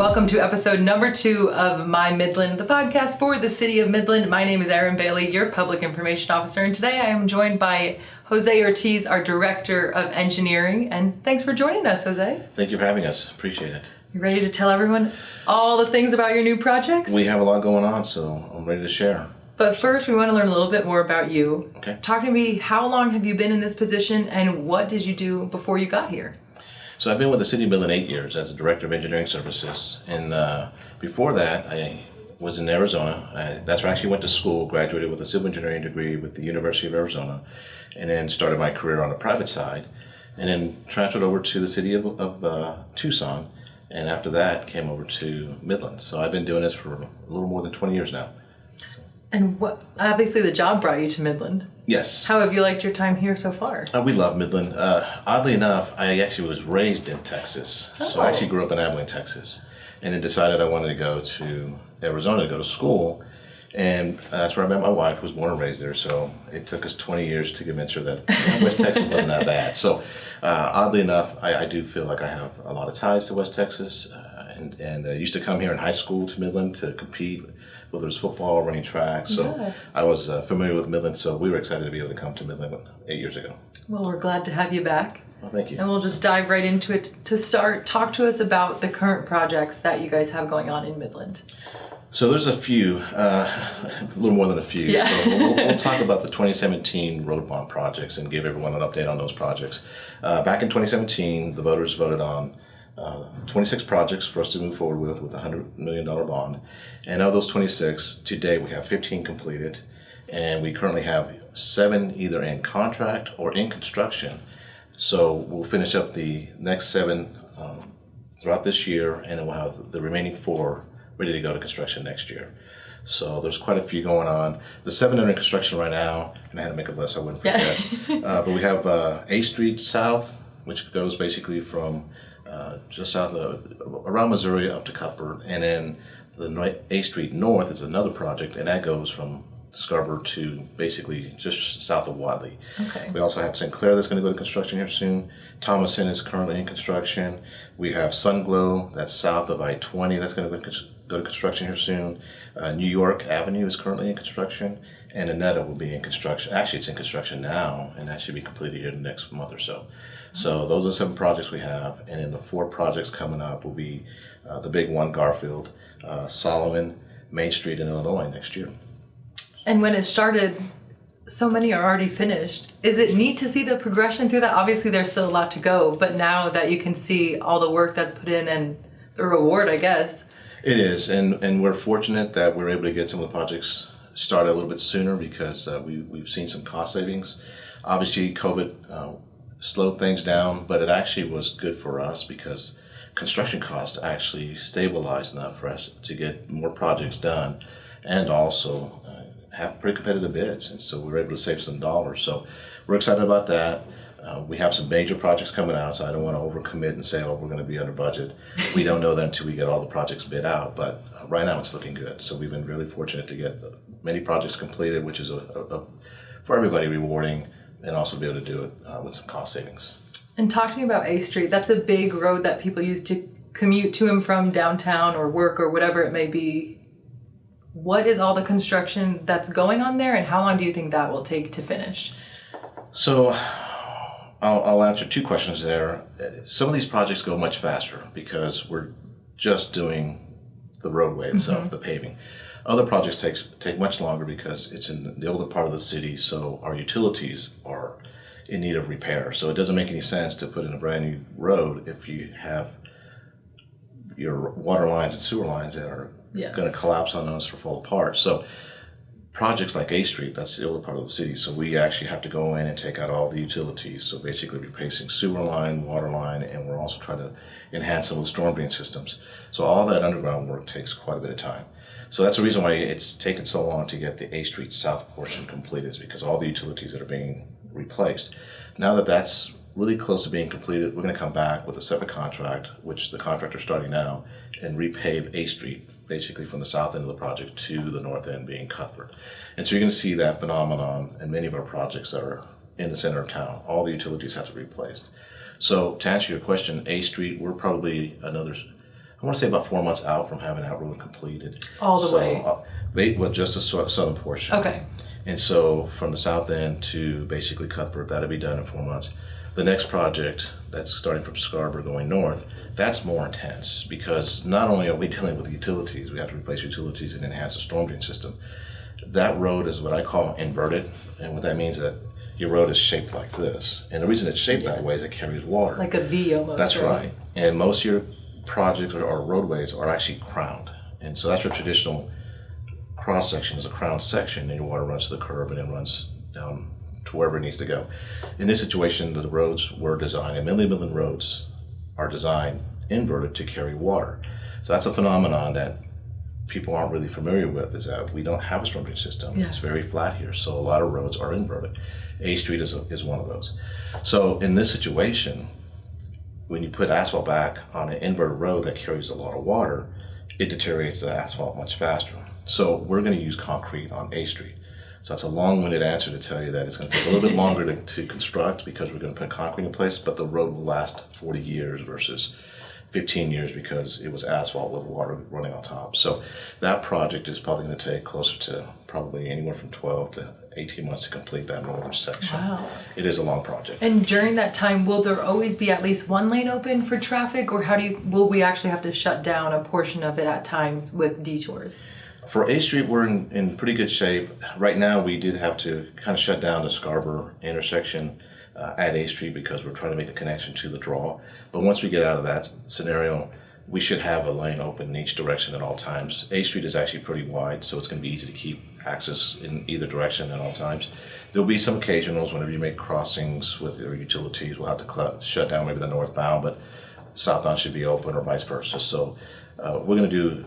Welcome to episode number 2 of My Midland, the podcast for the city of Midland. My name is Erin Bailey, your public information officer, and today I am joined by Jose Ortiz, our director of engineering. And thanks for joining us, Jose. Thank you for having us. Appreciate it. You ready to tell everyone all the things about your new projects? We have a lot going on, so I'm ready to share. But first, we want to learn a little bit more about you. Okay. Talk to me, how long have you been in this position, and what did you do before you got here? So I've been with the City of Midland 8 years as a Director of Engineering Services, and before that I was in Arizona. That's where I actually went to school, graduated with a civil engineering degree with the University of Arizona, and then started my career on the private side, and then transferred over to the City of Tucson, and after that came over to Midland. So I've been doing this for a little more than 20 years now. And what, obviously the job brought you to Midland. Yes. How have you liked your time here so far? We love Midland. Oddly enough, I actually was raised in Texas. So I actually grew up in Abilene, Texas, and then decided I wanted to go to Arizona to go to school. And that's where I met my wife, who was born and raised there. So it took us 20 years to convince her that West Texas wasn't that bad. So oddly enough, I do feel like I have a lot of ties to West Texas, and used to come here in high school to Midland to compete, whether it was football, running track. So yeah. I was familiar with Midland, so we were excited to be able to come to Midland 8 years ago. Well, we're glad to have you back. Well, thank you. And we'll just dive right into it. To start, talk to us about the current projects that you guys have going on in Midland. So there's a few, a little more than a few. Yeah. So we'll talk about the 2017 road bond projects and give everyone an update on those projects. Back in 2017, the voters voted on 26 projects for us to move forward with a $100 million bond. And of those 26, today we have 15 completed, and we currently have 7 either in contract or in construction. So we'll finish up the next 7 throughout this year, and then we'll have the remaining 4 ready to go to construction next year. So there's quite a few going on. The 7 are in construction right now, and I had to make a list so I wouldn't forget. But we have A Street South, which goes basically from just south of, around Missouri up to Cuthbert, and then the A Street North is another project, and that goes from Scarborough to basically just south of Wadley. Okay. We also have St. Clair that's going to go to construction here soon. Thomason is currently in construction. We have Sunglow, that's south of I-20, that's going to go to construction here soon. New York Avenue is currently in construction, and Annetta will be in construction. Actually, it's in construction now, and that should be completed here in the next month or so. So those are the 7 projects we have, and then the 4 projects coming up will be the big one, Garfield, Solomon, Main Street in Illinois next year. And when it started, so many are already finished. Is it neat to see the progression through that? Obviously, there's still a lot to go, but now that you can see all the work that's put in and the reward, I guess. It is, and we're fortunate that we're able to get some of the projects started a little bit sooner because we've seen some cost savings. Obviously, COVID slowed things down, but it actually was good for us because construction costs actually stabilized enough for us to get more projects done and also have pretty competitive bids, and so we were able to save some dollars. So we're excited about that. We have some major projects coming out, so I don't want to overcommit and say, oh, we're going to be under budget. We don't know that until we get all the projects bid out, but right now it's looking good. So we've been really fortunate to get many projects completed, which is for everybody rewarding, and also be able to do it with some cost savings. And talk to me about A Street. That's a big road that people use to commute to and from downtown or work or whatever it may be. What is all the construction that's going on there, and how long do you think that will take to finish? So I'll answer 2 questions there. Some of these projects go much faster because we're just doing the roadway itself, the paving. Other projects take much longer because it's in the older part of the city, so our utilities are in need of repair. So it doesn't make any sense to put in a brand new road if you have your water lines and sewer lines that are going to collapse on us or fall apart. So projects like A Street, that's the older part of the city, so we actually have to go in and take out all the utilities. So basically replacing sewer line, water line, and we're also trying to enhance some of the storm drain systems. So all that underground work takes quite a bit of time. So that's the reason why it's taken so long to get the A Street South portion completed, is because all the utilities that are being replaced. Now that that's really close to being completed, we're going to come back with a separate contract, which the contractor's starting now, and repave A Street, basically from the south end of the project to the north end being Cuthbert. And so you're going to see that phenomenon in many of our projects that are in the center of town. All the utilities have to be replaced. So to answer your question, A Street, we're probably another I want to say about 4 months out from having that road completed. All the way? Well, just the southern portion. Okay. And so from the south end to basically Cuthbert, that'll be done in 4 months. The next project that's starting from Scarborough going north, that's more intense because not only are we dealing with utilities, we have to replace utilities and enhance the storm drain system. That road is what I call inverted, and what that means is that your road is shaped like this. And the reason it's shaped that way is it carries water. Like a V almost. That's right. And most of your projects or roadways are actually crowned. And so that's your traditional cross section is a crown section, and your water runs to the curb and then runs down to wherever it needs to go. In this situation, the roads were designed, and Midland roads are designed inverted to carry water. So that's a phenomenon that people aren't really familiar with, is that we don't have a storm drain system. Yes. It's very flat here, so a lot of roads are inverted. A Street is one of those. So in this situation, when you put asphalt back on an inverted road that carries a lot of water, it deteriorates the asphalt much faster. So we're going to use concrete on A Street. So that's a long-winded answer to tell you that it's going to take a little bit longer to construct because we're going to put concrete in place, but the road will last 40 years versus 15 years because it was asphalt with water running on top. So that project is probably going to take closer to probably anywhere from 12 to 18 months to complete that northern section. Wow. It is a long project. And during that time, will there always be at least one lane open for traffic, or will we actually have to shut down a portion of it at times with detours? For A Street, we're in pretty good shape. Right now, we did have to kind of shut down the Scarborough intersection at A Street because we're trying to make the connection to the draw. But once we get out of that scenario, we should have a lane open in each direction at all times. A Street is actually pretty wide, so it's going to be easy to keep access in either direction at all times. There'll be some occasionals whenever you make crossings with your utilities, we'll have to shut down maybe the northbound, but southbound should be open or vice versa. So we're going to do,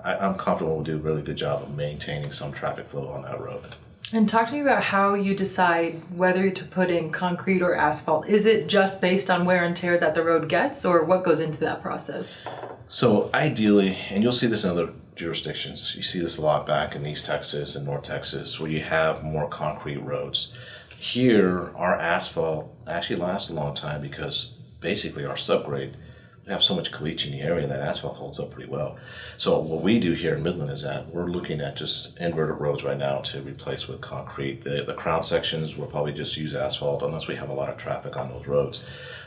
I'm confident we'll do a really good job of maintaining some traffic flow on that road. And talk to me about how you decide whether to put in concrete or asphalt. Is it just based on wear and tear that the road gets, or what goes into that process? So ideally, and you'll see this in other jurisdictions, you see this a lot back in East Texas and North Texas where you have more concrete roads. Here, our asphalt actually lasts a long time because basically our subgrade, we have so much caliche in the area that asphalt holds up pretty well. So what we do here in Midland is that we're looking at just inverted roads right now to replace with concrete. The crown sections we'll probably just use asphalt unless we have a lot of traffic on those roads.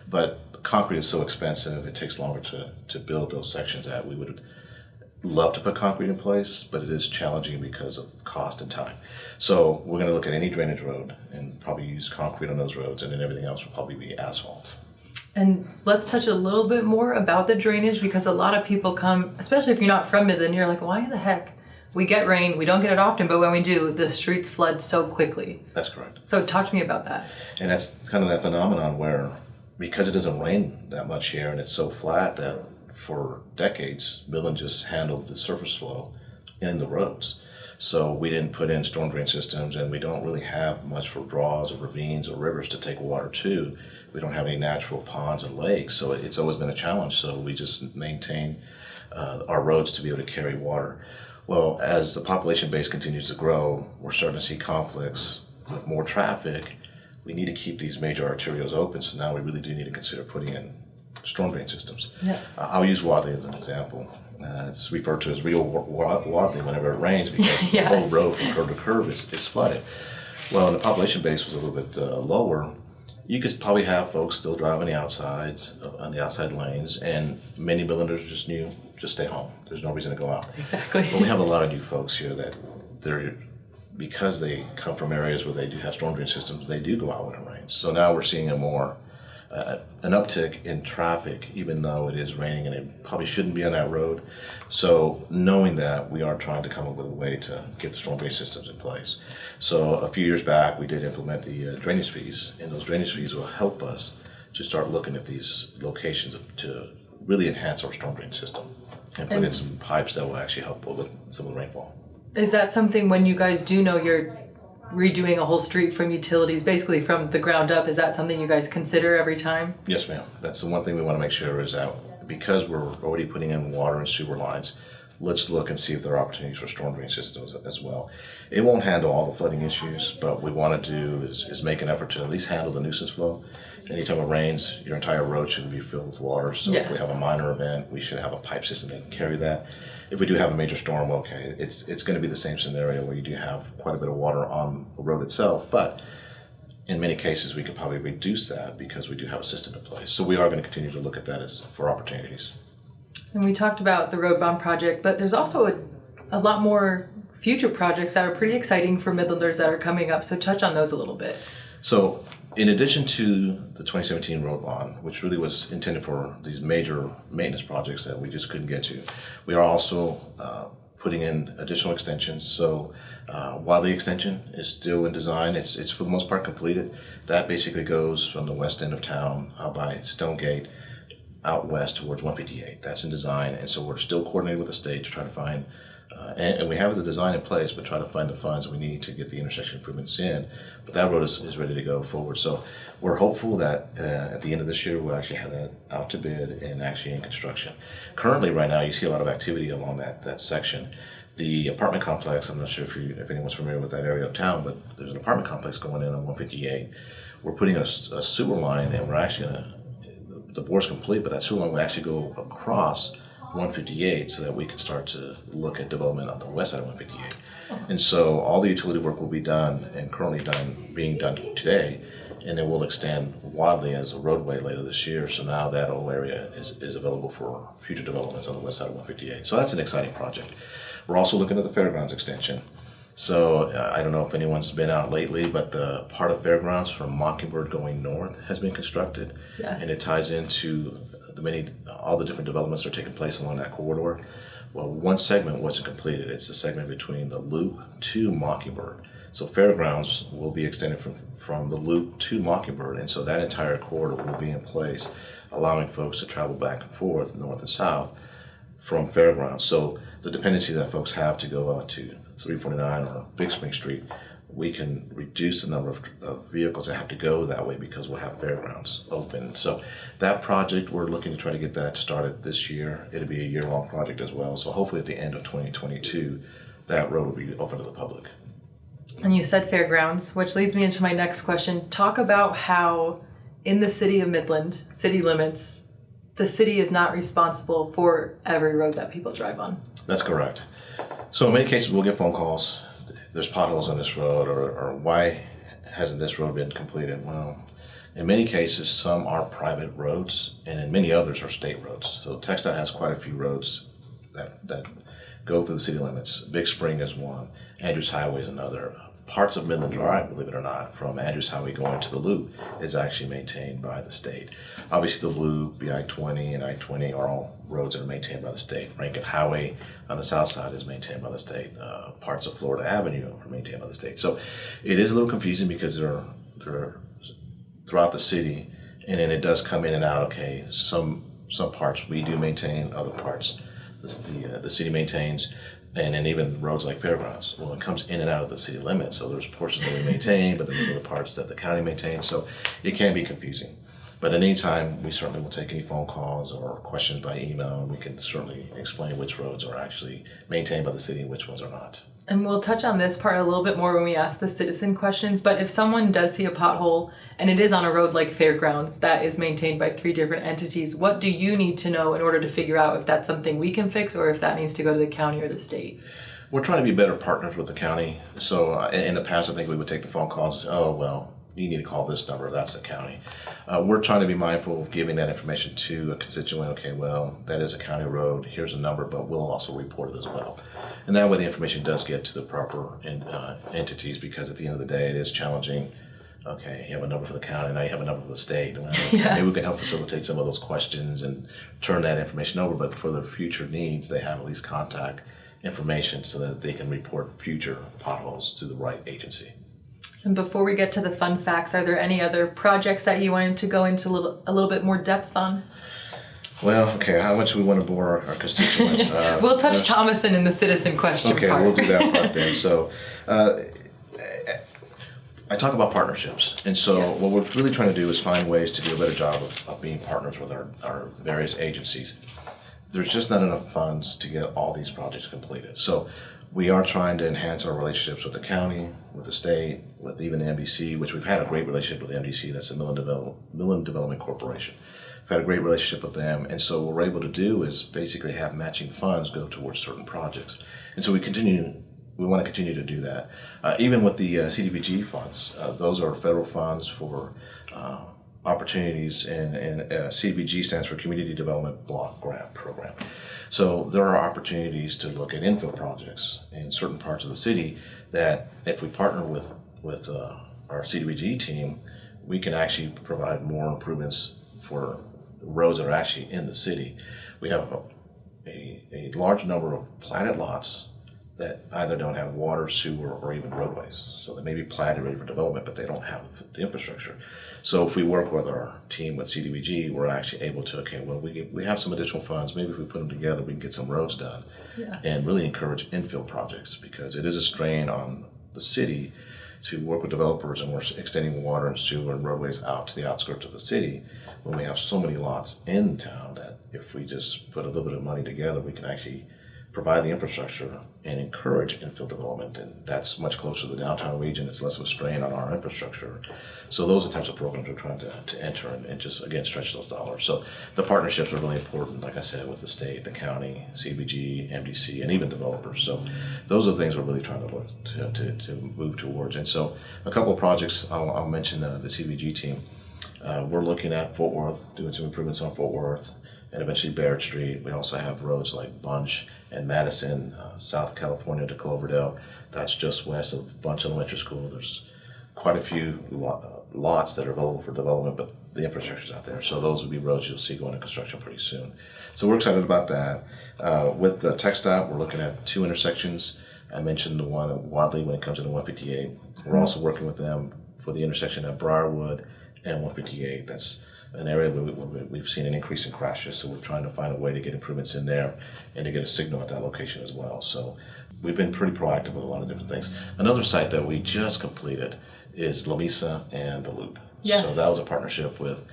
But concrete is so expensive, it takes longer to build those sections that we would love to put concrete in place, but it is challenging because of cost and time. So we're going to look at any drainage road and probably use concrete on those roads, and then everything else will probably be asphalt. And let's touch a little bit more about the drainage, because a lot of people come, especially if you're not from Midland, you're like, why the heck? We get rain, we don't get it often, but when we do, the streets flood so quickly. That's correct. So talk to me about that. And that's kind of that phenomenon where, because it doesn't rain that much here and it's so flat that for decades, Midland just handled the surface flow in the roads. So we didn't put in storm drain systems, and we don't really have much for draws or ravines or rivers to take water to. We don't have any natural ponds and lakes, so it's always been a challenge. So we just maintain our roads to be able to carry water. Well, as the population base continues to grow, we're starting to see conflicts with more traffic. We need to keep these major arterials open, so now we really do need to consider putting in storm drain systems. Yes. I'll use Wadley as an example. It's referred to as real Wadley whenever it rains because Yeah. the whole road from curb to curb is flooded. Well, the population base was a little bit lower. You could probably have folks still driving the outsides, on the outside lanes, and many Midlanders just stay home. There's no reason to go out. Exactly. But we have a lot of new folks here that because they come from areas where they do have storm drain systems, they do go out when it rains. So now we're seeing an uptick in traffic, even though it is raining and it probably shouldn't be on that road. So knowing that, we are trying to come up with a way to get the storm drain systems in place. So a few years back, we did implement the drainage fees, and those drainage fees will help us to start looking at these locations to really enhance our storm drain system and put in some pipes that will actually help with some of the rainfall. Is that something, when you guys do know you're redoing a whole street from utilities, basically from the ground up, is that something you guys consider every time? Yes, ma'am. That's the one thing we want to make sure is that because we're already putting in water and sewer lines, let's look and see if there are opportunities for storm drain systems as well. It won't handle all the flooding issues, but what we want to do is make an effort to at least handle the nuisance flow. Anytime it rains, your entire road shouldn't be filled with water. So if we have a minor event, we should have a pipe system that can carry that. If we do have a major storm, okay, it's going to be the same scenario where you do have quite a bit of water on the road itself, but in many cases we could probably reduce that because we do have a system in place. So we are going to continue to look at that for opportunities. And we talked about the road bond project, but there's also a lot more future projects that are pretty exciting for Midlanders that are coming up. So touch on those a little bit. So in addition to the 2017 road bond, which really was intended for these major maintenance projects that we just couldn't get to, we are also putting in additional extensions. So while the extension is still in design, it's for the most part completed. That basically goes from the west end of town out by Stonegate out west towards 158. That's in design, and so we're still coordinating with the state to try to find, and we have the design in place, but try to find the funds that we need to get the intersection improvements in. But that road is ready to go forward. So we're hopeful that at the end of this year we'll actually have that out to bid and actually in construction. Currently, right now, you see a lot of activity along that section. The apartment complex, I'm not sure if anyone's familiar with that area of town, but there's an apartment complex going in on 158. We're putting in a sewer line, and we're actually going to, the bore's complete, but that sewer line will actually go across 158 so that we can start to look at development on the west side of 158. And so all the utility work will be done and currently being done today, and it will extend widely as a roadway later this year. So now that whole area is available for future developments on the west side of 158. So that's an exciting project. We're also looking at the fairgrounds extension. So I don't know if anyone's been out lately, but the part of fairgrounds from Mockingbird going north has been constructed, and it ties into all the different developments that are taking place along that corridor. Well, one segment wasn't completed. It's the segment between the loop to Mockingbird. So fairgrounds will be extended from the loop to Mockingbird, and so that entire corridor will be in place, allowing folks to travel back and forth, north and south, from fairgrounds. So the dependency that folks have to go out to 349 or Big Spring Street, we can reduce the number of vehicles that have to go that way because we'll have fairgrounds open. So that project, we're looking to try to get that started this year. It'll be a year-long project as well. So hopefully at the end of 2022, that road will be open to the public. And you said fairgrounds, which leads me into my next question. Talk about how in the city of Midland, city limits, the city is not responsible for every road that people drive on. That's correct. So in many cases, we'll get phone calls. There's potholes on this road, or why hasn't this road been completed? Well, in many cases, some are private roads, and in many others are state roads. So TxDOT has quite a few roads that go through the city limits. Big Spring is one. Andrews Highway is another. Parts of Midland Drive, believe it or not, from Andrews Highway going to the Loop is actually maintained by the state. Obviously, the Loop, the I-20 and I-20 are all roads that are maintained by the state. Rankin Highway on the south side is maintained by the state. Parts of Florida Avenue are maintained by the state. So it is a little confusing because they're throughout the city, and then it does come in and out. Okay, some parts we do maintain, other parts the city maintains. And then even roads like fairgrounds, well, it comes in and out of the city limits. So there's portions that we maintain, but then there's other parts that the county maintains. So it can be confusing. But at any time, we certainly will take any phone calls or questions by email, and we can certainly explain which roads are actually maintained by the city and which ones are not. And we'll touch on this part a little bit more when we ask the citizen questions, but if someone does see a pothole and it is on a road like Fairgrounds that is maintained by 3 different entities, what do you need to know in order to figure out if that's something we can fix or if that needs to go to the county or the state? We're trying to be better partners with the county. So in the past, I think we would take the phone calls and say, oh, well, you need to call this number, that's the county. We're trying to be mindful of giving that information to a constituent. Okay, well, that is a county road, here's a number, but we'll also report it as well. And that way the information does get to the proper entities, because at the end of the day, it is challenging. Okay, you have a number for the county, now you have a number for the state. Well, maybe we can help facilitate some of those questions and turn that information over, but for their future needs, they have at least contact information so that they can report future potholes to the right agency. And before we get to the fun facts, are there any other projects that you wanted to go into a little bit more depth on? Well, okay, how much do we want to bore our constituents? We'll touch Thomason in the citizen question part. Okay, we'll do that part then. So I talk about partnerships. And so what we're really trying to do is find ways to do a better job of being partners with our various agencies. there's just not enough funds to get all these projects completed. So we are trying to enhance our relationships with the county, with the state, with even the MDC, which we've had a great relationship with the MDC. That's the Midland Development Corporation. We've had a great relationship with them, and so what we're able to do is basically have matching funds go towards certain projects. And so we want to continue to do that. Even with the CDBG funds, those are federal funds for opportunities, and CDBG stands for Community Development Block Grant Program. So there are opportunities to look at infill projects in certain parts of the city that if we partner with our CDBG team, we can actually provide more improvements for roads that are actually in the city. We have a large number of platted lots that either don't have water, sewer, or even roadways. So they may be platted, ready for development, but they don't have the infrastructure. So if we work with our team with CDBG, we're actually able to, we have some additional funds. Maybe if we put them together, we can get some roads done. Yes. And really encourage infill projects, because it is a strain on the city to work with developers, and we're extending water and sewer and roadways out to the outskirts of the city when we have so many lots in town that if we just put a little bit of money together, we can actually provide the infrastructure and encourage infill development, and that's much closer to the downtown region. It's less of a strain on our infrastructure. So those are the types of programs we're trying to enter and just, again, stretch those dollars. So the partnerships are really important, like I said, with the state, the county, CBG, MDC, and even developers. So those are the things we're really trying to look to move towards. And so a couple of projects, I'll mention the CBG team. We're looking at Fort Worth, doing some improvements on Fort Worth, and eventually Barrett Street. We also have roads like Bunch and Madison, South California to Cloverdale. That's just west of Bunch Elementary School. There's quite a few lots that are available for development, but the infrastructure's out there. So those would be roads you'll see going into construction pretty soon. So we're excited about that. With the TxDOT, we're looking at 2 intersections. I mentioned the one at Wadley when it comes to the 158. We're also working with them for the intersection at Briarwood and 158. That's an area where we've seen an increase in crashes, so we're trying to find a way to get improvements in there and to get a signal at that location as well. So we've been pretty proactive with a lot of different things. Another site that we just completed is La Mesa and the Loop. Yes. So that was a partnership with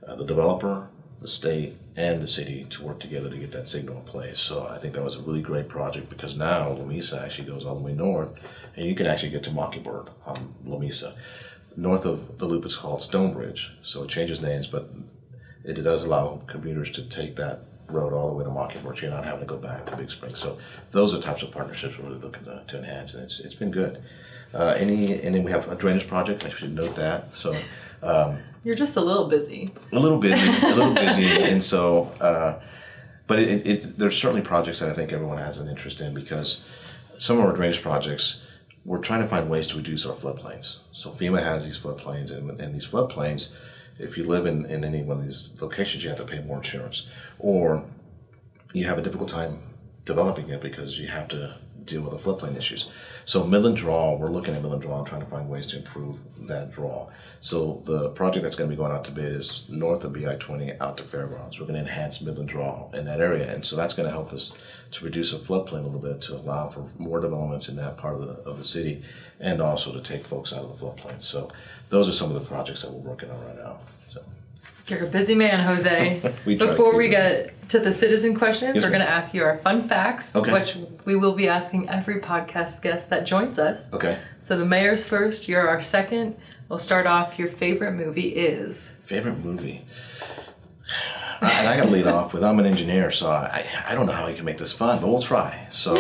the developer, the state, and the city to work together to get that signal in place. So I think that was a really great project, because now La Mesa actually goes all the way north, and you can actually get to Mockingbird on La Mesa. North of the Loop is called Stonebridge, so it changes names, but it does allow commuters to take that road all the way to Mockingbird. You're not having to go back to Big Spring. So those are types of partnerships we're really looking to enhance, and it's been good. And then we have a drainage project. I should note that. So You're just a little busy. a little busy, and so. But there's certainly projects that I think everyone has an interest in, because some of our drainage projects, we're trying to find ways to reduce our floodplains. So FEMA has these floodplains, and these floodplains, if you live in any one of these locations, you have to pay more insurance, or you have a difficult time developing it because you have to deal with the floodplain issues. So Midland Draw, we're looking at Midland Draw and trying to find ways to improve that draw. So the project that's going to be going out to bid is north of BI-20 out to Fairgrounds. We're going to enhance Midland Draw in that area, and so that's going to help us to reduce the floodplain a little bit, to allow for more developments in that part of the city, and also to take folks out of the floodplain. So those are some of the projects that we're working on right now. So. You're a busy man, Jose. Before we get to the citizen questions, we're going to ask you our fun facts, which we will be asking every podcast guest that joins us. Okay. So the mayor's first, you're our second. We'll start off. Your favorite movie is? Favorite movie? And I got to lead off with, I'm an engineer, so I don't know how we can make this fun, but we'll try. So,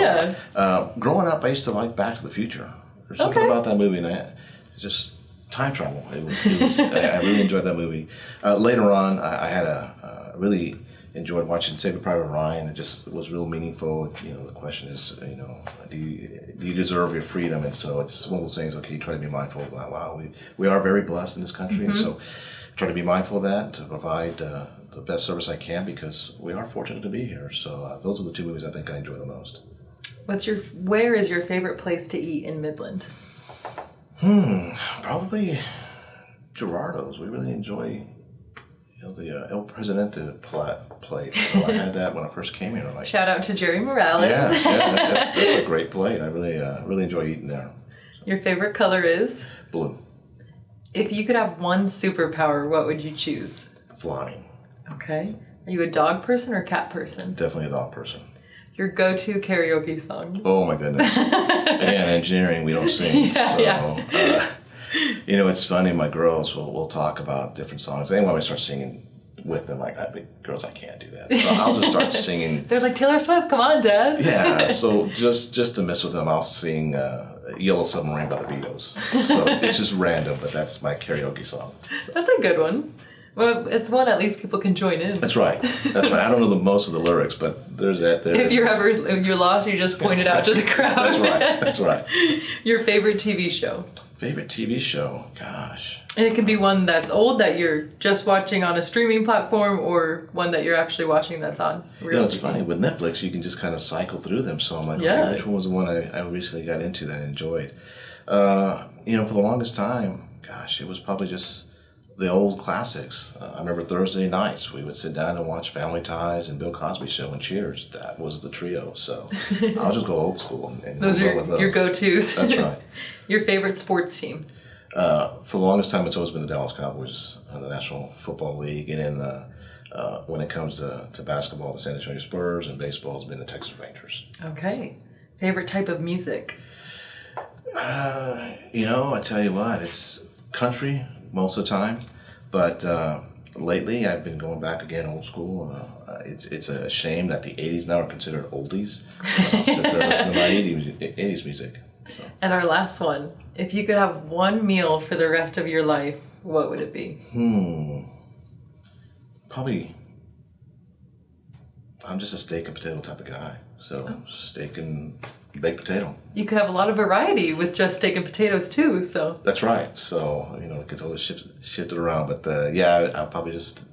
growing up, I used to like Back to the Future. There's something about that movie, and just time travel. It was I really enjoyed that movie. Later on, I really enjoyed watching Saving Private Ryan. It just was real meaningful. The question is, do you deserve your freedom? And so it's one of those things. Okay, try to be mindful of that. Wow, we are very blessed in this country, and so try to be mindful of that, to provide the best service I can, because we are fortunate to be here. So those are the 2 movies I think I enjoy the most. Where is your favorite place to eat in Midland? Probably Gerardo's. We really enjoy the El Presidente plate. So I had that when I first came here. Shout out to Jerry Morales. Yeah, that's a great plate. I really enjoy eating there. So. Your favorite color is? Blue. If you could have one superpower, what would you choose? Flying. Okay. Are you a dog person or cat person? Definitely a dog person. Your go-to karaoke song? Oh my goodness. Again, engineering, we don't sing. It's funny, my girls will talk about different songs. And when I start singing with them, like, girls, I can't do that. So I'll just start singing. They're like, Taylor Swift, come on, Dad. Yeah, so just to mess with them, I'll sing Yellow Submarine by the Beatles. So it's just random, but that's my karaoke song. So. That's a good one. Well, it's one at least people can join in. That's right. I don't know most of the lyrics, but there's that. If you're lost, you just point it out to the crowd. That's right. Your favorite TV show? Favorite TV show? Gosh. And it can be one that's old that you're just watching on a streaming platform, or one that you're actually watching that's on real It's TV. funny. With Netflix, you can just kind of cycle through them. So I'm like, okay, which one was the one I recently got into that I enjoyed? For the longest time, gosh, it was probably just the old classics. I remember Thursday nights, we would sit down and watch Family Ties and Bill Cosby Show and Cheers. That was the trio. So I'll just go old school and those go are with those. your go-tos. That's right. Your favorite sports team? For the longest time, it's always been the Dallas Cowboys, the National Football League. And then when it comes to basketball, the San Antonio Spurs, and baseball has been the Texas Rangers. Okay. Favorite type of music? I tell you what, it's country most of the time, but lately I've been going back again old school. It's a shame that the 80s now are considered oldies. I'll sit there and listen to my 80s music. So. And our last one, if you could have one meal for the rest of your life, what would it be? Probably, I'm just a steak and potato type of guy. So steak and baked potato. You could have a lot of variety with just steak and potatoes too, so. That's right. So, it could always shift it around. But I'll probably just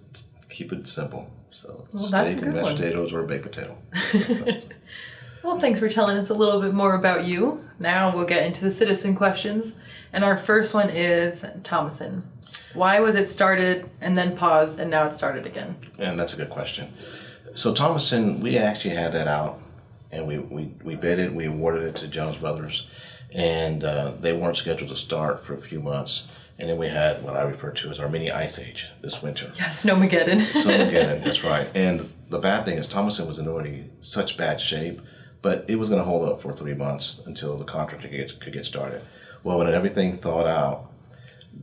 keep it simple. So steak and mashed potatoes or baked potato. Well, thanks for telling us a little bit more about you. Now we'll get into the citizen questions. And our first one is Thomason. Why was it started and then paused and now it's started again? And that's a good question. So Thomason, we actually had that out and we bid it, we awarded it to Jones Brothers, and they weren't scheduled to start for a few months. And then we had what I refer to as our mini ice age this winter. Yeah, Snowmageddon. Snowmageddon, that's right. And the bad thing is Thomason was in already such bad shape, but it was going to hold up for 3 months until the contractor could get started. Well, when everything thawed out,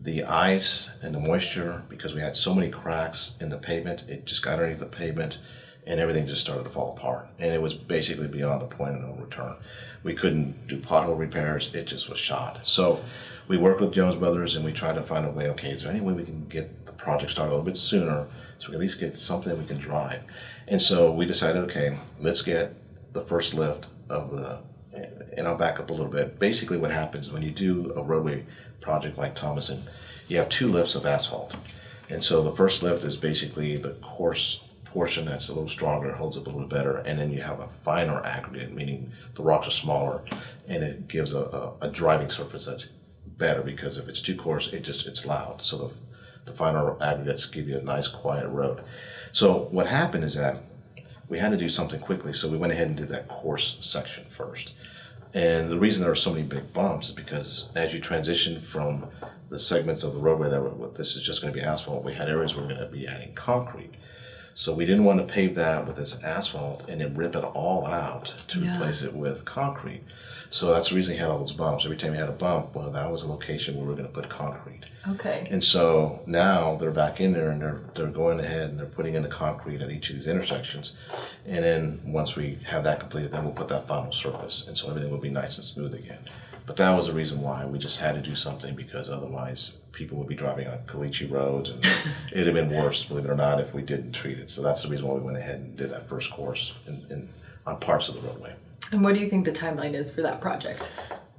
the ice and the moisture, because we had so many cracks in the pavement, it just got underneath the pavement and everything just started to fall apart. And it was basically beyond the point of no return. We couldn't do pothole repairs, it just was shot. So we worked with Jones Brothers and we tried to find a way, okay, is there any way we can get the project started a little bit sooner so we can at least get something we can drive? And so we decided, okay, let's get the first lift of and I'll back up a little bit. Basically what happens when you do a roadway project like Thomason, you have 2 lifts of asphalt. And so the first lift is basically the coarse portion that's a little stronger, holds up a little better, and then you have a finer aggregate, meaning the rocks are smaller, and it gives a driving surface that's better, because if it's too coarse, it's loud. So the finer aggregates give you a nice quiet road. So what happened is that we had to do something quickly, so we went ahead and did that coarse section first. And the reason there are so many big bumps is because as you transition from the segments of the roadway that this is just going to be asphalt, we had areas where we're going to be adding concrete. So we didn't want to pave that with this asphalt and then rip it all out to replace it with concrete. So that's the reason we had all those bumps. Every time we had a bump, well, that was a location where we were going to put concrete. Okay. And so now they're back in there and they're going ahead and they're putting in the concrete at each of these intersections. And then once we have that completed, then we'll put that final surface. And so everything will be nice and smooth again. But that was the reason why we just had to do something, because otherwise people would be driving on caliche roads and it'd have been worse, believe it or not, if we didn't treat it. So that's the reason why we went ahead and did that first course on parts of the roadway. And what do you think the timeline is for that project?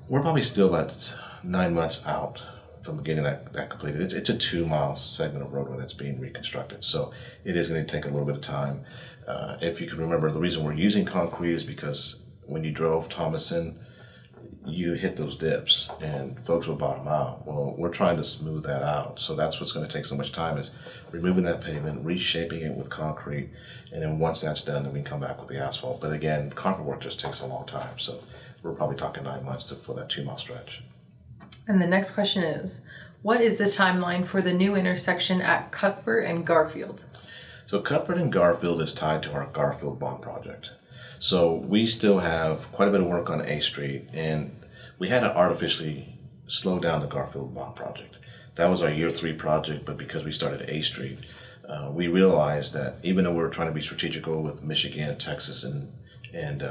We're probably still about 9 months out from getting that completed. It's a 2-mile segment of roadway that's being reconstructed, so it is going to take a little bit of time. If you can remember, the reason we're using concrete is because when you drove Thomason, you hit those dips and folks will bottom out. Well, we're trying to smooth that out, so that's what's going to take so much time, is removing that pavement, reshaping it with concrete, and then once that's done, then we can come back with the asphalt. But again, concrete work just takes a long time, so we're probably talking 9 months for that 2-mile stretch. And the next question is, what is the timeline for the new intersection at Cuthbert and Garfield? So Cuthbert and Garfield is tied to our Garfield bond project. So we still have quite a bit of work on A Street, and we had to artificially slow down the Garfield bond project. That was our year 3 project, but because we started A Street, we realized that even though we were trying to be strategical with Michigan, Texas, and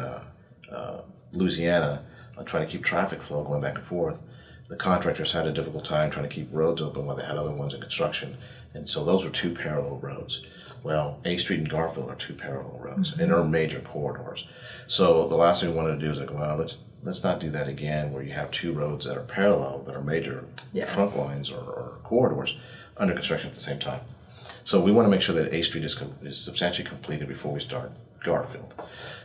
Louisiana, on trying to keep traffic flow going back and forth, the contractors had a difficult time trying to keep roads open while they had other ones in construction. And so those were 2 parallel roads. Well, A Street and Garfield are 2 parallel roads, and they're major corridors. So the last thing we wanted to do is like, well, let's not do that again, where you have 2 roads that are parallel, that are major trunk lines or corridors under construction at the same time. So we want to make sure that A Street is substantially completed before we start Garfield.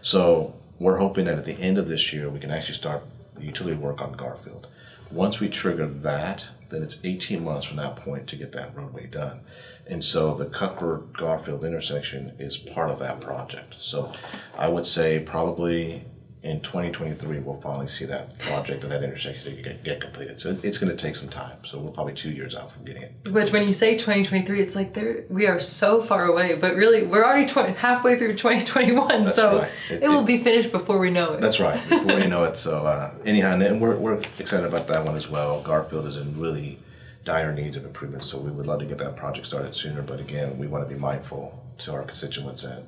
So we're hoping that at the end of this year, we can actually start the utility work on Garfield. Once we trigger that, then it's 18 months from that point to get that roadway done. And so the Cuthbert-Garfield intersection is part of that project. So I would say probably in 2023, we'll finally see that project and that intersection get completed. So it's going to take some time. So we're probably 2 years out from getting it. But when you say 2023, it's like we are so far away. But really, we're already halfway through 2021. That's so right. it will be finished before we know it. That's right, before you know it. So anyhow, and we're excited about that one as well. Garfield is in really dire needs of improvement. So we would love to get that project started sooner. But again, we want to be mindful to our constituents. And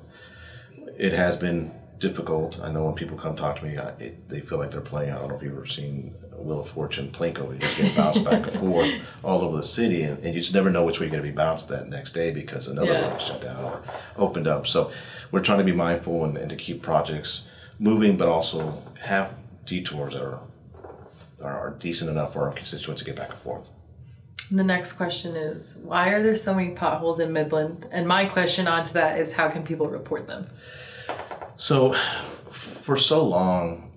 it has been difficult. I know when people come talk to me, they feel like they're playing. I don't know if you've ever seen Wheel of Fortune, Plinko. You just get bounced back and forth all over the city, and you just never know which way you're going to be bounced that next day because another road is shut down or opened up. So we're trying to be mindful and to keep projects moving, but also have detours that are decent enough for our constituents to get back and forth. The next question is, why are there so many potholes in Midland? And my question onto that is, how can people report them? So, for so long,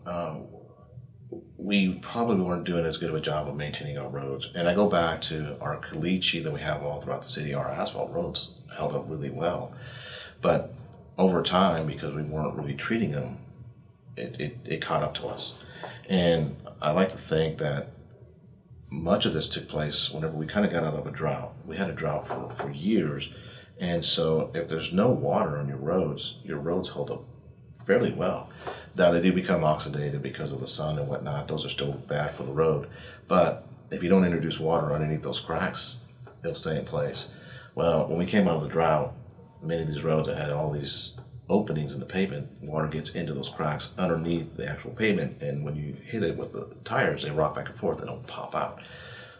we probably weren't doing as good of a job of maintaining our roads. And I go back to our caliche that we have all throughout the city. Our asphalt roads held up really well. But over time, because we weren't really treating them, it caught up to us. And I like to think that much of this took place whenever we kind of got out of a drought. We had a drought for years. And so if there's no water on your roads hold up fairly well. Now they do become oxidated because of the sun and whatnot. Those are still bad for the road. But if you don't introduce water underneath those cracks, they'll stay in place. Well, when we came out of the drought, many of these roads that had all these openings in the pavement, water gets into those cracks underneath the actual pavement, and when you hit it with the tires, they rock back and forth, they don't pop out.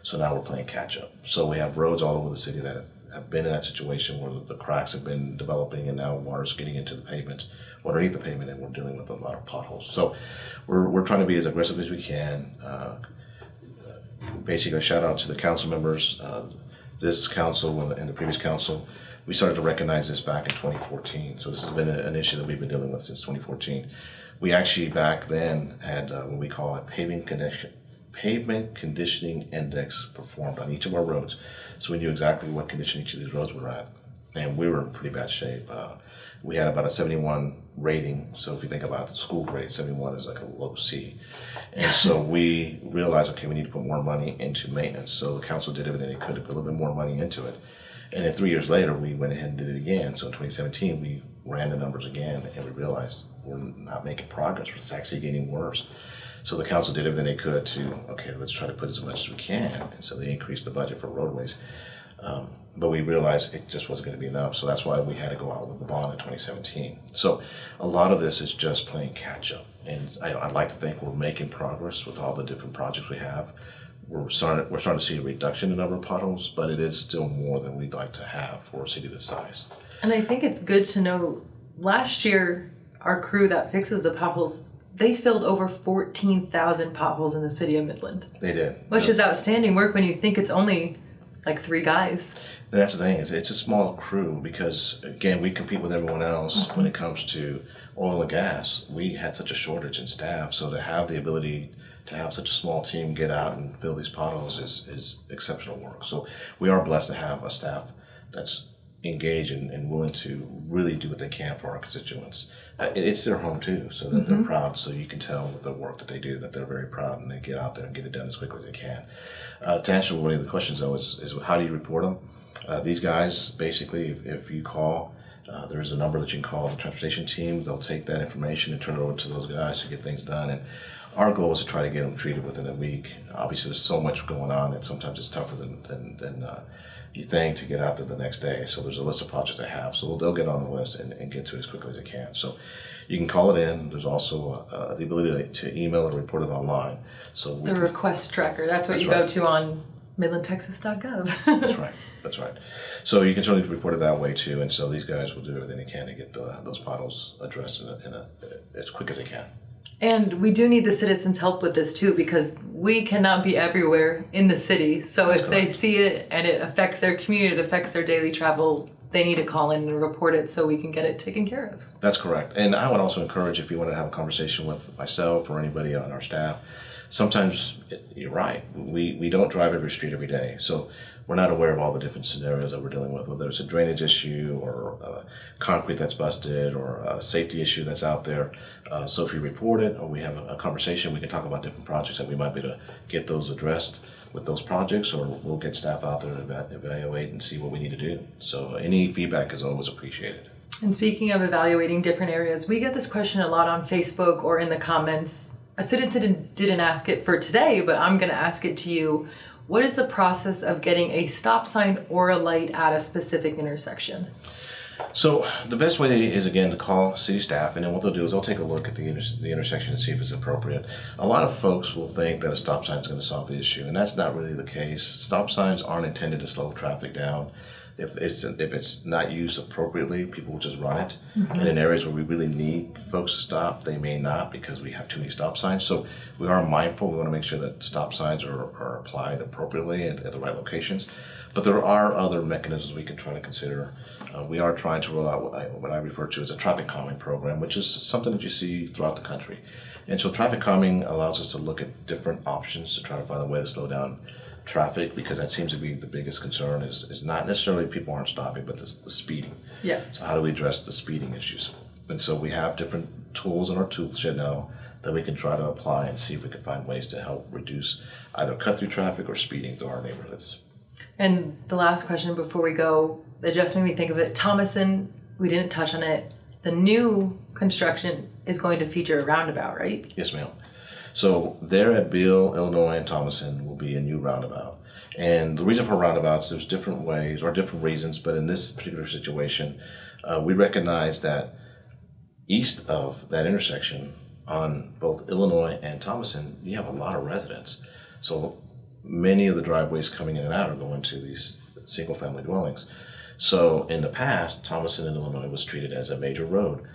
So now we're playing catch up. So we have roads all over the city that have been in that situation where the cracks have been developing and now water's getting into the pavement, underneath the pavement, and we're dealing with a lot of potholes. So we're trying to be as aggressive as we can. Basically, a shout out to the council members, this council and the previous council. We started to recognize this back in 2014. So this has been an issue that we've been dealing with since 2014. We actually back then had what we call a pavement conditioning index performed on each of our roads. So we knew exactly what condition each of these roads were at. And we were in pretty bad shape. We had about a 71 rating. So if you think about the school grade, 71 is like a low C. And so we realized, okay, we need to put more money into maintenance. So the council did everything they could to put a little bit more money into it. And then 3 years later, we went ahead and did it again. So in 2017, we ran the numbers again, and we realized we're not making progress. It's actually getting worse. So the council did everything they could to, okay, let's try to put as much as we can. And so they increased the budget for roadways. But we realized it just wasn't going to be enough. So that's why we had to go out with the bond in 2017. So a lot of this is just playing catch up. And I'd like to think we're making progress with all the different projects we have. We're starting to see a reduction in the number of potholes, but it is still more than we'd like to have for a city this size. And I think it's good to know, last year, our crew that fixes the potholes, they filled over 14,000 potholes in the city of Midland. They did. Which is outstanding work when you think it's only like 3 guys. And that's the thing, it's a small crew because, again, we compete with everyone else when it comes to oil and gas. We had such a shortage in staff, so to have the ability to have such a small team get out and fill these potholes is exceptional work. So we are blessed to have a staff that's engaged and willing to really do what they can for our constituents. It's their home too, so that they're proud. So you can tell with the work that they do that they're very proud and they get out there and get it done as quickly as they can. To answer one of the questions though is how do you report them? These guys, basically, if you call, There's a number that you can call the transportation team. They'll take that information and turn it over to those guys to get things done. And our goal is to try to get them treated within a week. Obviously, there's so much going on that sometimes it's tougher than you think to get out there the next day. So there's a list of projects they have. So they'll get on the list and get to it as quickly as they can. So you can call it in. There's also the ability to email or report it online. So the request tracker, that's what you go to on midlandtexas.gov. That's right. So you can certainly report it that way too. And so these guys will do everything they can to get those potholes addressed as quick as they can. And we do need the citizens' help with this too, because we cannot be everywhere in the city. So That's if correct. they see it and it affects their commute, it affects their daily travel, they need to call in and report it so we can get it taken care of. That's correct. And I would also encourage, if you want to have a conversation with myself or anybody on our staff, sometimes you're right. We don't drive every street every day. So we're not aware of all the different scenarios that we're dealing with, whether it's a drainage issue or concrete that's busted or a safety issue that's out there. So if you report it or we have a conversation, we can talk about different projects that we might be able to get those addressed with those projects, or we'll get staff out there to evaluate and see what we need to do. So any feedback is always appreciated. And speaking of evaluating different areas, we get this question a lot on Facebook or in the comments. A citizen didn't ask it for today, but I'm going to ask it to you. What is the process of getting a stop sign or a light at a specific intersection? So the best way is, again, to call city staff, and then what they'll do is they'll take a look at the intersection and see if it's appropriate. A lot of folks will think that a stop sign is going to solve the issue, and that's not really the case. Stop signs aren't intended to slow traffic down. If it's not used appropriately, people will just run it. And in areas where we really need folks to stop, they may not, because we have too many stop signs. So we are mindful. We want to make sure that stop signs are applied appropriately at the right locations. But there are other mechanisms we can try to consider. We are trying to roll out what I refer to as a traffic calming program, which is something that you see throughout the country. And so traffic calming allows us to look at different options to try to find a way to slow down traffic, because that seems to be the biggest concern is not necessarily people aren't stopping, but the speeding. Yes. So how do we address the speeding issues? And so we have different tools in our tool shed now that we can try to apply and see if we can find ways to help reduce either cut through traffic or speeding through our neighborhoods. And the last question before we go, it just made me think of it. Thomason, we didn't touch on it. The new construction is going to feature a roundabout, right? Yes, ma'am. So there at Beale, Illinois, and Thomason will be a new roundabout. And the reason for roundabouts, there's different ways or different reasons, but in this particular situation, we recognize that east of that intersection on both Illinois and Thomason, you have a lot of residents. So many of the driveways coming in and out are going to these single-family dwellings. So in the past, Thomason in Illinois was treated as a major road.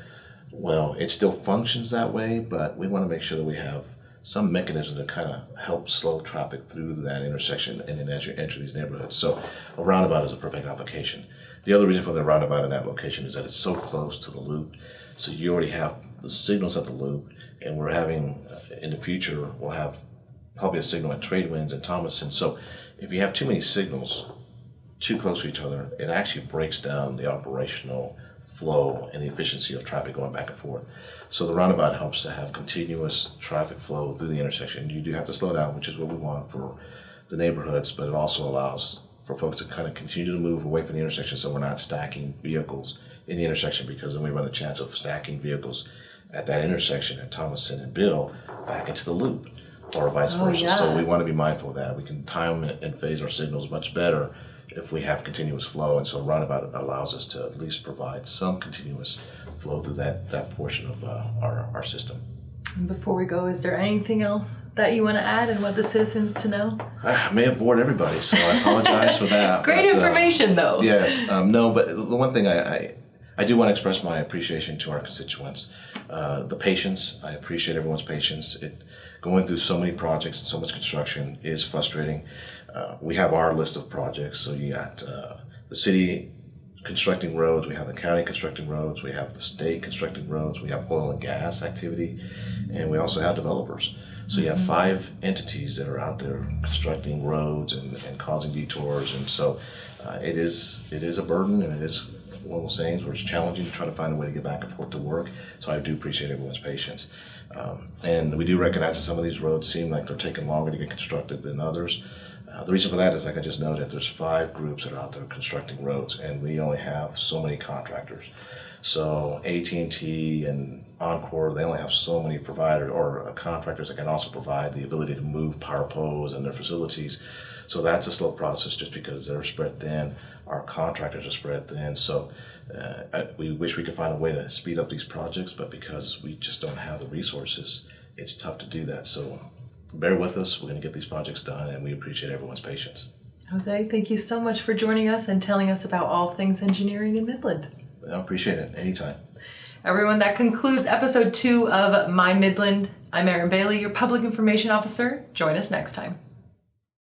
Well, it still functions that way, but we want to make sure that we have some mechanism to kind of help slow traffic through that intersection and then as you enter these neighborhoods. So a roundabout is a perfect application. The other reason for the roundabout in that location is that it's so close to the loop. So you already have the signals at the loop, and we're having, in the future, we'll have probably a signal at Trade Winds and Thomason. So if you have too many signals too close to each other, it actually breaks down the operational flow and the efficiency of traffic going back and forth. So the roundabout helps to have continuous traffic flow through the intersection. You do have to slow down, which is what we want for the neighborhoods, but it also allows for folks to kind of continue to move away from the intersection so we're not stacking vehicles in the intersection, because then we run the chance of stacking vehicles at that intersection at Thomason and Bill back into the loop or vice versa. Yeah. So we want to be mindful of that. We can time and phase our signals much better if we have continuous flow, and so a roundabout allows us to at least provide some continuous flow through that portion of our system. And before we go, is there anything else that you want to add and want the citizens to know? I may have bored everybody, so I apologize for that. Great information, though. Yes. No, but the one thing I do want to express my appreciation to our constituents. The patience, I appreciate everyone's patience. Going through so many projects and so much construction is frustrating. We have our list of projects, so you got the city constructing roads, we have the county constructing roads, we have the state constructing roads, we have oil and gas activity, and we also have developers. So you have 5 entities that are out there constructing roads and causing detours, and so it is a burden, and it is one of those things where it's challenging to try to find a way to get back and forth to work. So I do appreciate everyone's patience. And we do recognize that some of these roads seem like they're taking longer to get constructed than others. The reason for that is, like I just noted, there's 5 groups that are out there constructing roads, and we only have so many contractors. So AT&T and Encore, they only have so many providers or contractors that can also provide the ability to move power poles and their facilities. So that's a slow process just because they're spread thin. Our contractors are spread thin. So we wish we could find a way to speed up these projects, but because we just don't have the resources, it's tough to do that. So bear with us. We're going to get these projects done, and we appreciate everyone's patience. Jose, thank you so much for joining us and telling us about all things engineering in Midland. I appreciate it. Anytime. Everyone, that concludes episode 2 of My Midland. I'm Erin Bailey, your Public Information Officer. Join us next time.